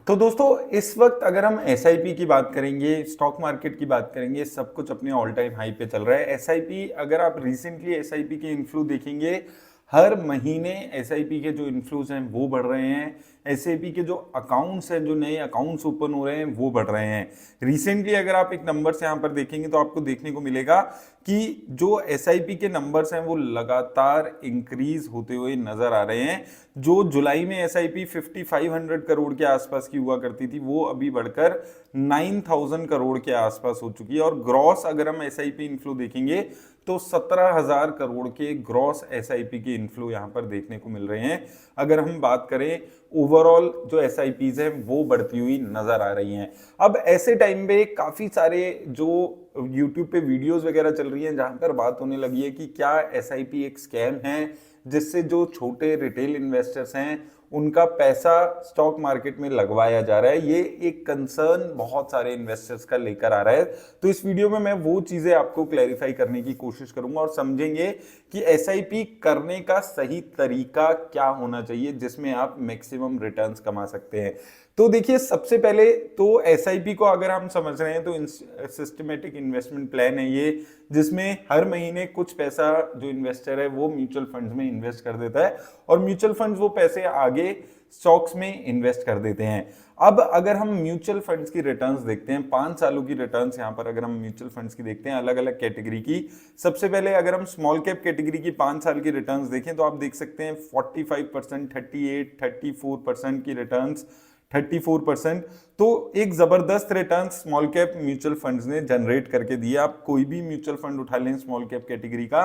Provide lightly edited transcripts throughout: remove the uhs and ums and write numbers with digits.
तो दोस्तों इस वक्त अगर हम एसआईपी की बात करेंगे, स्टॉक मार्केट की बात करेंगे, सब कुछ अपने ऑल टाइम हाई पे चल रहा है। एसआईपी अगर आप रिसेंटली एसआईपी के इन्फ्लो देखेंगे, हर महीने एसआईपी के जो इन्फ्लोज हैं वो बढ़ रहे हैं। एसआईपी के जो अकाउंट्स हैं, जो नए अकाउंट्स ओपन हो रहे हैं वो बढ़ रहे हैं। रिसेंटली अगर आप एक नंबर्स यहाँ पर देखेंगे तो आपको देखने को मिलेगा कि जो एसआईपी के नंबर्स हैं वो लगातार इंक्रीज होते हुए नजर आ रहे हैं। जो जुलाई में एसआईपी 5500 करोड़ के आसपास की हुआ करती थी वो अभी बढ़कर 9000 करोड़ के आसपास हो चुकी है। और ग्रॉस अगर हम एसआईपी इनफ्लो देखेंगे तो 17000 करोड़ के ग्रॉस एसआईपी के इनफ्लो यहां पर देखने को मिल रहे हैं। अगर हम बात करें ओवरऑल जो एसआईपीज है वो बढ़ती हुई नजर आ रही हैं। अब ऐसे टाइम पे काफी सारे जो यूट्यूब पे वीडियोस वगैरह चल रही हैं जहां पर बात होने लगी है कि क्या एसआईपी एक स्कैम है जिससे जो छोटे रिटेल इन्वेस्टर्स हैं उनका पैसा स्टॉक मार्केट में लगवाया जा रहा है। ये एक कंसर्न बहुत सारे इन्वेस्टर्स का लेकर आ रहा है। तो इस वीडियो में मैं वो चीजें आपको क्लैरिफाई करने की कोशिश करूंगा और समझेंगे कि एसआईपी करने का सही तरीका क्या होना चाहिए जिसमें आप मैक्सिमम रिटर्न्स कमा सकते हैं। तो देखिए, सबसे पहले तो एसआईपी को अगर हम समझ रहे हैं तो सिस्टमेटिक इन्वेस्टमेंट प्लान है ये, जिसमें हर महीने कुछ पैसा जो इन्वेस्टर है वो म्यूचुअल फंड्स में इन्वेस्ट कर देता है और म्यूचुअल फंड्स वो पैसे आगे स्टॉक्स में इन्वेस्ट कर देते हैं। अब अगर हम म्यूचुअल फंड्स की रिटर्न्स देखते हैं, 5 सालों की रिटर्न्स यहां पर अगर हम म्यूचुअल फंड्स की देखते हैं अलग अलग कैटेगरी की, सबसे पहले अगर हम स्मॉल कैप कैटेगरी की 5 साल की रिटर्न्स देखें तो आप देख सकते हैं 45%, 38, 34% की रिटर्न्स, 34%। तो एक जबरदस्त return small cap mutual funds ने जनरेट करके दिया। आप कोई भी म्यूचुअल फंड उठा लें स्मॉल कैप कैटेगरी का,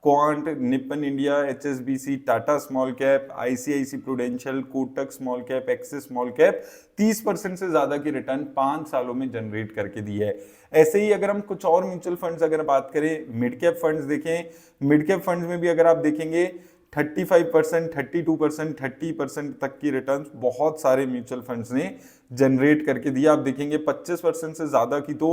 quant, Nippon India, HSBC, Tata small cap, ICICI Prudential, Kotak small cap, Axis small cap, 30% से ज्यादा की रिटर्न 5 सालों में जनरेट करके दी है। ऐसे ही अगर हम कुछ और म्यूचुअल फंड्स अगर बात करें, मिड कैप फंड्स देखें, मिड कैप फंड्स में भी अगर आप देखेंगे 35%, 32%, 30% तक की रिटर्न्स बहुत सारे म्यूचुअल फंड्स ने जनरेट करके दिया। आप देखेंगे 25% से ज्यादा की तो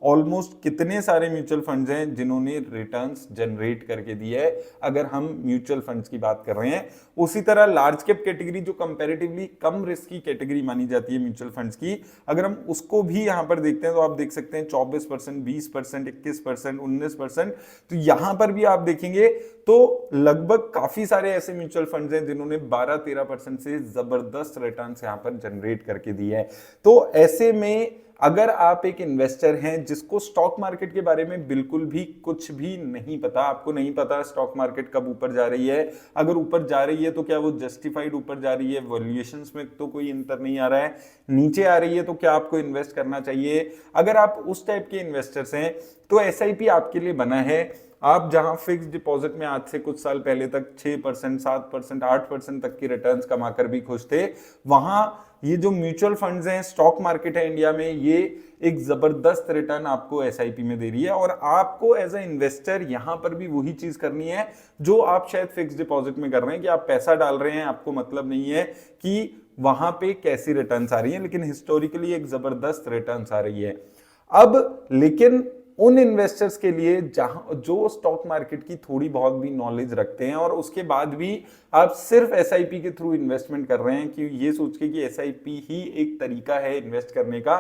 ऑलमोस्ट कितने सारे म्यूचुअल फंड्स हैं जिन्होंने रिटर्न्स जनरेट करके दिए है अगर हम म्यूचुअल फंड्स की बात कर रहे हैं। उसी तरह लार्ज कैप कैटेगरी जो कंपैरेटिवली कम रिस्क की कैटेगरी मानी जाती है म्यूचुअल फंड्स की, अगर हम उसको भी यहां पर देखते हैं तो आप देख सकते हैं 24%, 20%, 21%, 19%। तो यहां पर भी आप देखेंगे तो लगभग काफी सारे ऐसे म्यूचुअल फंड्स हैं जिन्होंने 12-13% से जबरदस्त रिटर्न्स यहां पर जनरेट करके दी है। तो ऐसे में अगर आप एक इन्वेस्टर हैं जिसको स्टॉक मार्केट के बारे में बिल्कुल भी कुछ भी नहीं पता, आपको नहीं पता स्टॉक मार्केट कब ऊपर जा रही है, अगर ऊपर जा रही है तो क्या वो जस्टिफाइड ऊपर जा रही है, वैल्यूएशंस में तो कोई अंतर नहीं आ रहा है, नीचे आ रही है तो क्या आपको इन्वेस्ट करना चाहिए, अगर आप उस टाइप के इन्वेस्टर्स हैं तो एसआईपी आपके लिए बना है। आप जहां फिक्स डिपॉजिट में आज से कुछ साल पहले तक 6%, 7%, 8% तक की रिटर्न्स कमाकर भी खुश थे, वहां ये जो म्यूचुअल फंड्स हैं, स्टॉक मार्केट है इंडिया में, ये एक जबरदस्त रिटर्न आपको एसआईपी में दे रही है। और आपको एज ए इन्वेस्टर यहां पर भी वही चीज करनी है जो आप शायद फिक्स डिपॉजिट में कर रहे हैं कि आप पैसा डाल रहे हैं, आपको मतलब नहीं है कि वहां पे कैसी रिटर्न्स आ रही है, लेकिन हिस्टोरिकली एक जबरदस्त रिटर्न्स आ रही है। अब लेकिन उन इन्वेस्टर्स के लिए जहां जो स्टॉक मार्केट की थोड़ी बहुत भी नॉलेज रखते हैं और उसके बाद भी आप सिर्फ एसआईपी के थ्रू इन्वेस्टमेंट कर रहे हैं कि ये सोच के कि एसआईपी ही एक तरीका है इन्वेस्ट करने का,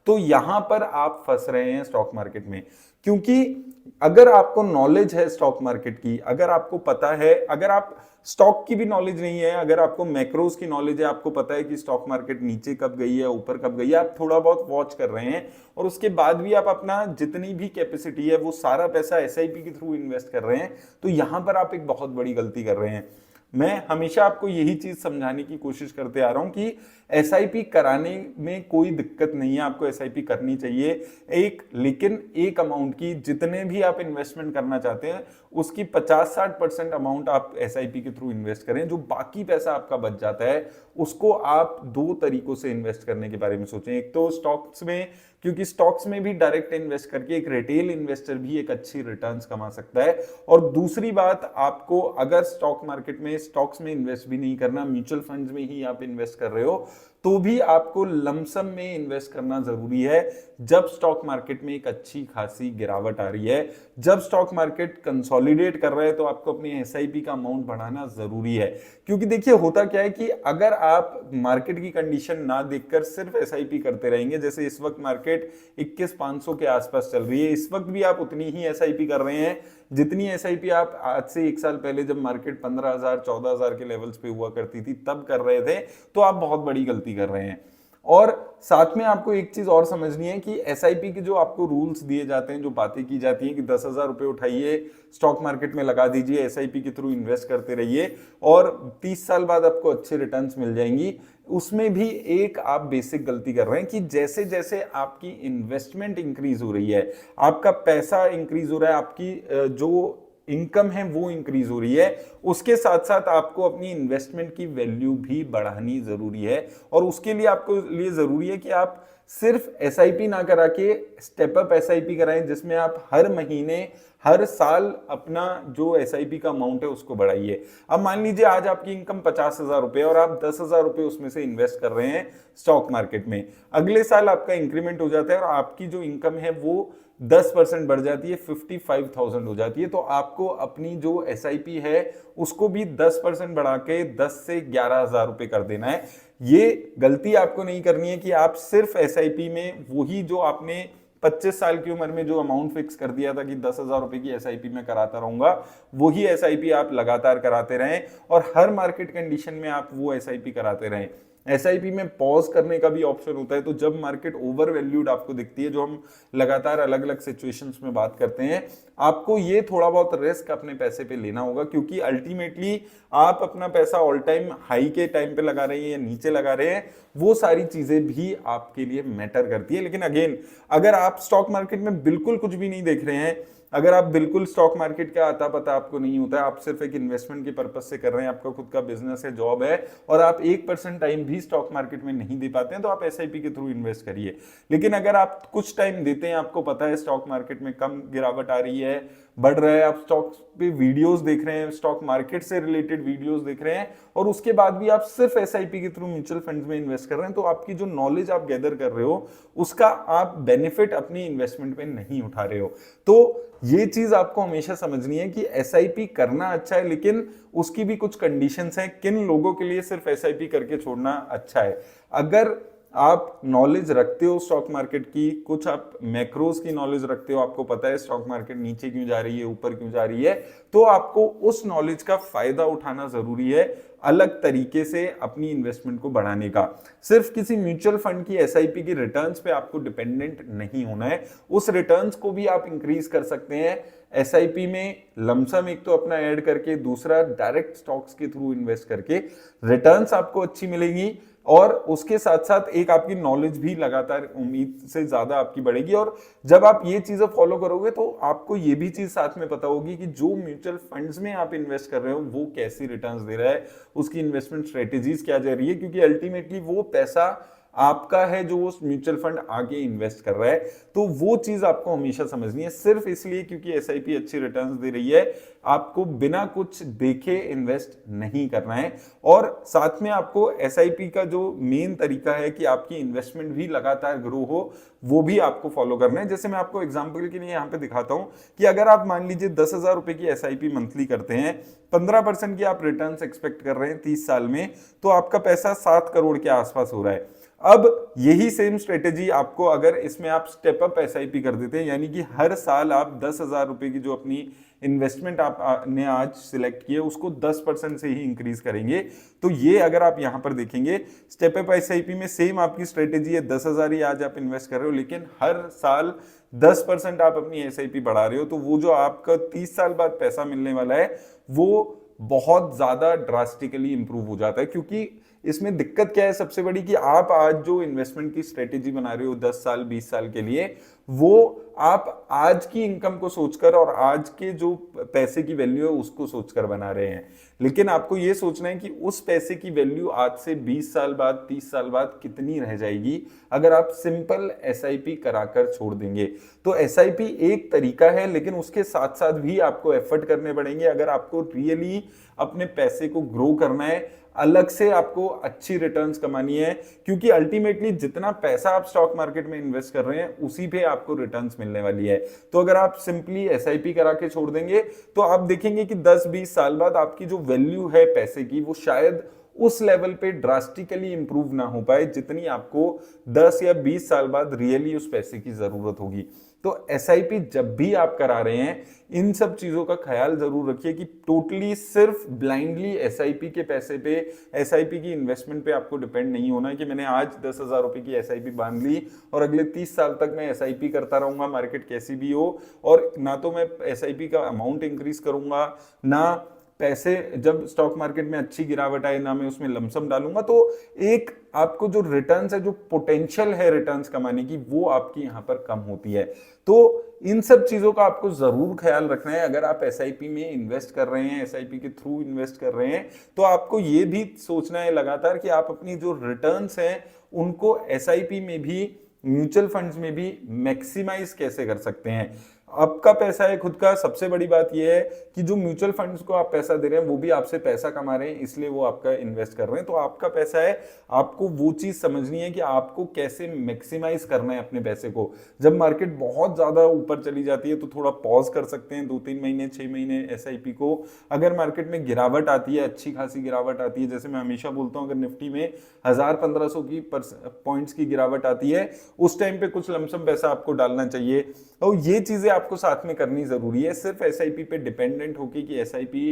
तो यहां पर आप फंस रहे हैं स्टॉक मार्केट में। क्योंकि अगर आपको नॉलेज है स्टॉक मार्केट की, अगर आपको पता है, अगर आप स्टॉक की भी नॉलेज नहीं है, अगर आपको मैक्रोस की नॉलेज है, आपको पता है कि स्टॉक मार्केट नीचे कब गई है, ऊपर कब गई है, आप थोड़ा बहुत वॉच कर रहे हैं और उसके बाद भी आप अपना जितनी भी कैपेसिटी है वो सारा पैसा एसआईपी के थ्रू इन्वेस्ट कर रहे हैं, तो यहां पर आप एक बहुत बड़ी गलती कर रहे हैं। मैं हमेशा आपको यही चीज समझाने की कोशिश करते आ रहा हूं कि एसआईपी कराने में कोई दिक्कत नहीं है, आपको एसआईपी करनी चाहिए एक, लेकिन एक अमाउंट की, जितने भी आप इन्वेस्टमेंट करना चाहते हैं उसकी 50-60% अमाउंट आप एसआईपी के थ्रू इन्वेस्ट करें। जो बाकी पैसा आपका बच जाता है उसको आप 2 तरीकों से इन्वेस्ट करने के बारे में सोचें। एक तो स्टॉक्स में, क्योंकि स्टॉक्स में भी डायरेक्ट इन्वेस्ट करके एक रिटेल इन्वेस्टर भी एक अच्छी रिटर्न्स कमा सकता है। और दूसरी बात, आपको अगर स्टॉक मार्केट में स्टॉक्स में इन्वेस्ट भी नहीं करना, म्यूचुअल फंड्स में ही आप इन्वेस्ट कर रहे हो, तो भी आपको लमसम में इन्वेस्ट करना जरूरी है, जब स्टॉक मार्केट में एक अच्छी खासी गिरावट आ रही है, जब स्टॉक मार्केट कंसोलिडेट कर रहा है, तो आपको अपनी एसआईपी का अमाउंट बढ़ाना जरूरी है। क्योंकि देखिए होता क्या है कि अगर आप मार्केट की कंडीशन ना देखकर सिर्फ एसआईपी करते रहेंगे, जैसे इस वक्त मार्केट 21,500 के आसपास चल रही है, इस वक्त भी आप उतनी ही एसआईपी कर रहे हैं जितनी एसआईपी आप आज से 1 साल पहले जब मार्केट 15,000 14,000 के लेवल्स पे हुआ करती थी तब कर रहे थे, तो आप बहुत बड़ी गलती कर रहे हैं। और साथ में आपको एक चीज और समझनी है कि एसआईपी के जो आपको रूल्स दिए जाते हैं, जो बातें की जाती हैं कि 10,000 रुपए उठाइए, स्टॉक मार्केट में लगा दीजिए, एसआईपी के थ्रू इन्वेस्ट करते रहिए और 30 साल बाद आपको अच्छे रिटर्न्स मिल जाएंगी, उसमें भी एक आप बेसिक गलती कर रहे हैं कि जैसे जैसे आपकी इन्वेस्टमेंट इंक्रीज हो रही है, आपका पैसा इंक्रीज हो रहा है, आपकी जो इनकम है वो इंक्रीज हो रही है, उसके साथ साथ आपको अपनी इन्वेस्टमेंट की वैल्यू भी बढ़ानी जरूरी है। और उसके लिए आपको लिए जरूरी है कि आप सिर्फ एसआईपी ना करा के स्टेप अप एसआईपी कराएं, जिसमें आप हर महीने हर साल अपना जो एसआईपी का अमाउंट है उसको बढ़ाइए। अब मान लीजिए आज आपकी इनकम 50,000 रुपए और आप 10,000 रुपए उसमें से इन्वेस्ट कर रहे हैं स्टॉक मार्केट में, अगले साल आपका इंक्रीमेंट हो जाता है और आपकी जो इनकम है वो 10% बढ़ जाती है, 55,000 हो जाती है। तो आपको अपनी जो एसआईपी है उसको भी 10% बढ़ा के 10 से 11,000 रुपए कर देना है। ये गलती आपको नहीं करनी है कि आप सिर्फ एसआईपी में वही जो आपने 25 साल की उम्र में जो अमाउंट फिक्स कर दिया था कि 10,000 रुपए की एसआईपी में कराता रहूंगा, वही एसआईपी आप लगातार कराते रहें और हर मार्केट कंडीशन में आप वो एसआईपी कराते रहें। एसआईपी में पॉज करने का भी ऑप्शन होता है, तो जब मार्केट ओवर वैल्यूड आपको दिखती है, जो हम लगातार अलग अलग सिचुएशंस में बात करते हैं, आपको ये थोड़ा बहुत रिस्क अपने पैसे पे लेना होगा, क्योंकि अल्टीमेटली आप अपना पैसा ऑल टाइम हाई के टाइम पे लगा रहे हैं या नीचे लगा रहे हैं, वो सारी चीजें भी आपके लिए मैटर करती है। लेकिन अगेन, अगर आप स्टॉक मार्केट में बिल्कुल कुछ भी नहीं देख रहे हैं, अगर आप बिल्कुल स्टॉक मार्केट का आता पता आपको नहीं होता है, आप सिर्फ एक इन्वेस्टमेंट के पर्पज से कर रहे हैं, आपका खुद का बिजनेस है, जॉब है, और आप 1% टाइम भी स्टॉक मार्केट में नहीं दे पाते हैं, तो आप एसआईपी के थ्रू इन्वेस्ट करिए। लेकिन अगर आप कुछ टाइम देते हैं, आपको पता है स्टॉक मार्केट में कम गिरावट आ रही है, बढ़ रहा है, आप स्टॉक पे वीडियोस देख रहे हैं, स्टॉक मार्केट से रिलेटेड वीडियोस देख रहे हैं, और उसके बाद भी आप सिर्फ एसआईपी के थ्रू म्यूचुअल फंड्स में इन्वेस्ट कर रहे हैं, तो आपकी जो नॉलेज आप गैदर कर रहे हो उसका आप बेनिफिट अपनी इन्वेस्टमेंट में नहीं उठा रहे हो। तो ये चीज आपको हमेशा समझनी है कि एसआईपी करना अच्छा है, लेकिन उसकी भी कुछ कंडीशंस हैं। किन लोगों के लिए सिर्फ एसआईपी करके छोड़ना अच्छा है? अगर आप नॉलेज रखते हो स्टॉक मार्केट की, कुछ आप मैक्रोस की नॉलेज रखते हो, आपको पता है स्टॉक मार्केट नीचे क्यों जा रही है, ऊपर क्यों जा रही है, तो आपको उस नॉलेज का फायदा उठाना जरूरी है, अलग तरीके से अपनी इन्वेस्टमेंट को बढ़ाने का। सिर्फ किसी म्यूचुअल फंड की एसआईपी की रिटर्न्स पे आपको डिपेंडेंट नहीं होना है, उस रिटर्न्स को भी आप इंक्रीज कर सकते हैं एसआईपी में लमसम एक तो अपना ऐड करके, दूसरा डायरेक्ट स्टॉक्स के थ्रू इन्वेस्ट करके। रिटर्न्स आपको अच्छी मिलेगी और उसके साथ साथ एक आपकी नॉलेज भी लगातार उम्मीद से ज्यादा आपकी बढ़ेगी। और जब आप ये चीजें फॉलो करोगे तो आपको ये भी चीज साथ में पता होगी कि जो म्यूचुअल फंड्स में आप इन्वेस्ट कर रहे हो वो कैसी रिटर्न्स दे रहा है, उसकी इन्वेस्टमेंट स्ट्रेटेजीज क्या जा रही है, क्योंकि अल्टीमेटली वो पैसा आपका है जो उस म्यूचुअल फंड आगे इन्वेस्ट कर रहा है। तो वो चीज आपको हमेशा समझनी है। सिर्फ इसलिए क्योंकि एसआईपी अच्छी रिटर्न्स दे रही है, आपको बिना कुछ देखे इन्वेस्ट नहीं करना है। और साथ में आपको एसआईपी का जो मेन तरीका है कि आपकी इन्वेस्टमेंट भी लगातार ग्रो हो, वो भी आपको फॉलो करना है। जैसे मैं आपको एग्जांपल के लिए यहाँ पे दिखाता हूं कि अगर आप मान लीजिए 10,000 रुपए की एसआईपी मंथली करते हैं, 15% की आप रिटर्न एक्सपेक्ट कर रहे हैं 30 साल में, तो आपका पैसा 7 करोड़ के आसपास हो रहा है। अब यही सेम स्ट्रेटेजी आपको अगर इसमें आप स्टेप अप एसआईपी कर देते हैं, यानी कि हर साल आप 10,000 रुपए की जो अपनी इन्वेस्टमेंट आपने आज सिलेक्ट की है उसको 10% से ही इंक्रीज करेंगे, तो ये अगर आप यहां पर देखेंगे स्टेप अप एसआईपी में सेम आपकी स्ट्रेटेजी है, 10,000 ही आज आप इन्वेस्ट कर रहे हो, लेकिन हर साल 10% आप अपनी एसआईपी बढ़ा रहे हो, तो वो जो आपका 30 साल बाद पैसा मिलने वाला है वो बहुत ज्यादा ड्रास्टिकली इंप्रूव हो जाता है। क्योंकि इसमें दिक्कत क्या है सबसे बड़ी, कि आप आज जो इन्वेस्टमेंट की स्ट्रेटेजी बना रहे हो 10 साल 20 साल के लिए, वो आप आज की इनकम को सोचकर और आज के जो पैसे की वैल्यू है उसको सोचकर बना रहे हैं। लेकिन आपको ये सोचना है कि उस पैसे की वैल्यू आज से 20 साल बाद 30 साल बाद कितनी रह जाएगी अगर आप सिंपल एसआईपी कराकर छोड़ देंगे। तो एसआईपी एक तरीका है, लेकिन उसके साथ साथ भी आपको एफर्ट करने पड़ेंगे अगर आपको रियली अपने पैसे को ग्रो करना है, अलग से आपको अच्छी रिटर्न्स कमानी है, क्योंकि अल्टीमेटली जितना पैसा आप स्टॉक मार्केट में इन्वेस्ट कर रहे हैं उसी पे आपको रिटर्न्स मिलने वाली है। तो अगर आप सिंपली एसआईपी करा के छोड़ देंगे तो आप देखेंगे कि 10-20 साल बाद आपकी जो वैल्यू है पैसे की वो शायद उस लेवल पे ड्रास्टिकली इंप्रूव ना हो पाए जितनी आपको 10 या 20 साल बाद रियली उस पैसे की जरूरत होगी। तो एसआईपी जब भी आप करा रहे हैं इन सब चीजों का ख्याल जरूर रखिए कि टोटली सिर्फ ब्लाइंडली एसआईपी के पैसे पे, एसआईपी की इन्वेस्टमेंट पे आपको डिपेंड नहीं होना है कि मैंने आज 10,000 रुपए की एसआईपी बांध ली और अगले 30 साल तक मैं एसआईपी करता रहूंगा, मार्केट कैसी भी हो, और ना तो मैं एसआईपी का अमाउंट इंक्रीज करूंगा, ना पैसे जब स्टॉक मार्केट में अच्छी गिरावट आए ना मैं उसमें लमसम डालूंगा। तो एक आपको जो रिटर्न्स है, जो पोटेंशियल है रिटर्न्स कमाने की, वो आपकी यहां पर कम होती है। तो इन सब चीजों का आपको जरूर ख्याल रखना है। अगर आप एसआईपी में इन्वेस्ट कर रहे हैं, एसआईपी के थ्रू इन्वेस्ट कर रहे हैं, तो आपको ये भी सोचना है लगातार कि आप अपनी जो रिटर्न्स हैं उनको एसआईपी में भी, म्यूचुअल फंड्स में भी मैक्सिमाइज कैसे कर सकते हैं। आपका पैसा है खुद का, सबसे बड़ी बात यह है कि जो म्यूचुअल फंड्स को आप पैसा दे रहे हैं वो भी आपसे पैसा कमा रहे हैं, इसलिए वो आपका इन्वेस्ट कर रहे हैं। तो आपका पैसा है, आपको वो चीज समझनी है कि आपको कैसे मैक्सिमाइज करना है अपने पैसे को। जब मार्केट बहुत ज्यादा ऊपर चली जाती है तो थोड़ा पॉज कर सकते हैं 2-3 महीने, 6 महीने एसआईपी को। अगर मार्केट में गिरावट आती है, अच्छी खासी गिरावट आती है, जैसे मैं हमेशा बोलता हूं अगर निफ्टी में 1000-1500 की पॉइंट्स की गिरावट आती है, उस टाइम पे कुछ लमसम पैसा आपको डालना चाहिए। और ये चीजें आपको साथ में करनी जरूरी है। सिर्फ एसआईपी पे डिपेंडेंट होके कि एसआईपी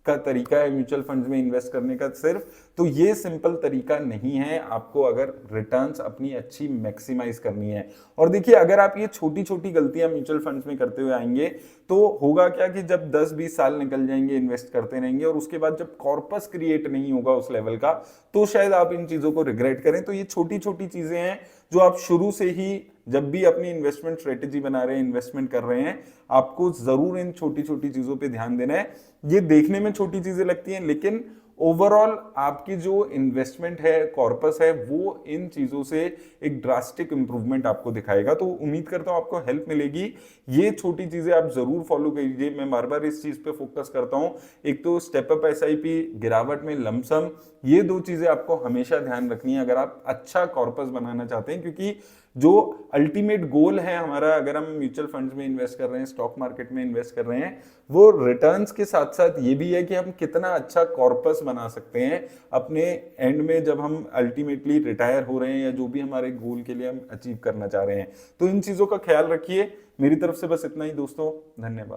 का तरीका है म्यूचुअल फंड्स में इन्वेस्ट करने का सिर्फ, तो ये सिंपल तरीका नहीं है आपको अगर रिटर्न्स अपनी अच्छी मैक्सिमाइज करनी है। और देखिए अगर आप ये छोटी छोटी गलतियां म्यूचुअल फंड्स में करते हुए आएंगे तो होगा क्या कि जब 10-20 साल निकल जाएंगे इन्वेस्ट करते रहेंगे और उसके बाद जब कॉर्पस क्रिएट नहीं होगा उस लेवल का, तो शायद आप इन चीजों को रिग्रेट करें। तो ये छोटी छोटी चीजें हैं जो आप शुरू से ही जब भी अपनी इन्वेस्टमेंट स्ट्रेटेजी बना रहे हैं, इन्वेस्टमेंट कर रहे हैं, आपको जरूर इन छोटी छोटी चीजों पे ध्यान देना है। ये देखने में छोटी चीजें लगती हैं लेकिन ओवरऑल आपकी जो इन्वेस्टमेंट है, कॉर्पस है, वो इन चीजों से एक ड्रास्टिक इंप्रूवमेंट आपको दिखाएगा। तो उम्मीद करता हूं आपको हेल्प मिलेगी। ये छोटी चीजें आप जरूर फॉलो कीजिए। मैं बार बार इस चीज पे फोकस करता हूं, एक तो स्टेप अप एसआईपी, गिरावट में लमसम, ये दो चीजें आपको हमेशा ध्यान रखनी है अगर आप अच्छा कॉर्पस बनाना चाहते हैं। क्योंकि जो अल्टीमेट गोल है हमारा, अगर हम म्यूचुअल फंड्स में इन्वेस्ट कर रहे हैं, स्टॉक मार्केट में इन्वेस्ट कर रहे हैं, वो रिटर्न्स के साथ साथ ये भी है कि हम कितना अच्छा कॉर्पस बना सकते हैं अपने एंड में जब हम अल्टीमेटली रिटायर हो रहे हैं या जो भी हमारे गोल के लिए हम अचीव करना चाह रहे हैं। तो इन चीजों का ख्याल रखिए। मेरी तरफ से बस इतना ही दोस्तों, धन्यवाद।